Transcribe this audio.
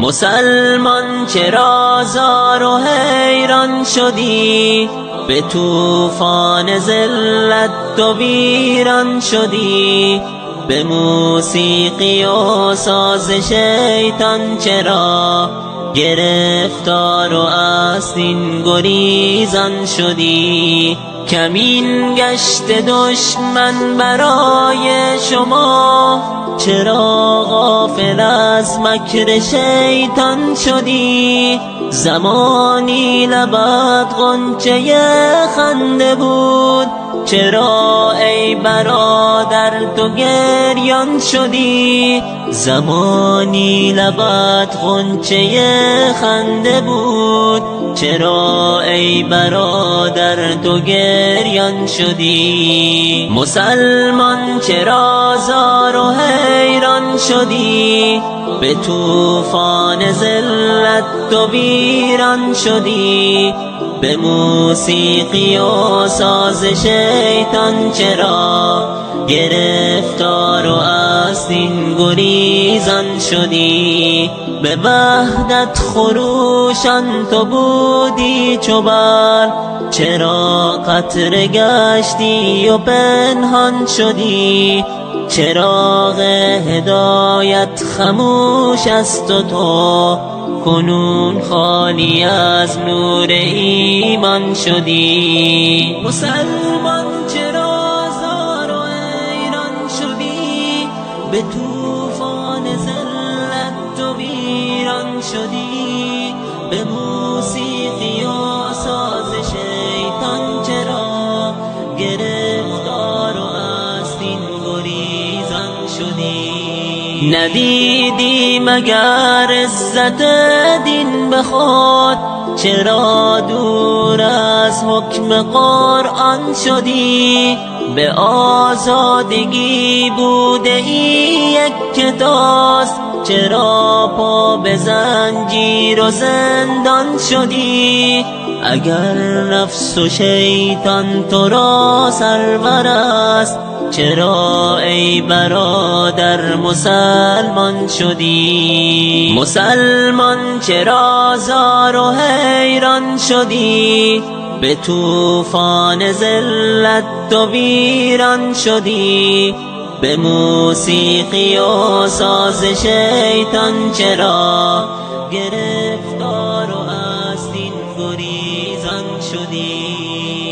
مسلمان چرا زار و حیران شدی؟ به طوفان ذلت تو ویران شدی. به موسیقی و ساز شیطان چرا گرفتار و از دین گریزان شدی؟ کمین گشت دشمن برای شما، چرا غافل از مکر شیطان شدی؟ زمانی لبت غنچه خنده بود، چرا ای برادر تو گریان شدی؟ زمانی لبت غنچه خنده بود، چرا ای برادر تو گریان شدی؟ مسلمان چرا زار و حیران شدی؟ به طوفان ذلت تو ویران شدی. به موسیقی و ساز شیطان چرا گرفتار و از دین گریزان شدی؟ به وحدت خروشان تو بودی چو برق، چرا قطره گشتی و پنهان شدی؟ چراغ هدایت خموش است و تو کنون خالی از نور ایمان شدی. مسلمان چرا زار و حیران شدی؟ به طوفان ذلت تو ویران شدی. به موسیقی و ساز شیطان چرا گرفتار و از دین گریزان شدی؟ ندیدی مگر عزت دین به خود؟ چرا دور از حکم قرآن شدی؟ به آزادگی بوده ای یک کتاست، چرا پا به زنجیر و زندان شدی؟ اگر نفس و شیطان تو را سرور است، چرا ای برادر مسلمان شدی؟ مسلمان چرا زار و حیران شدی؟ به طوفان ذلت تو ویران شدی. به موسیقی و ساز شیطان چرا گرفتار و از دین گریزان شدی؟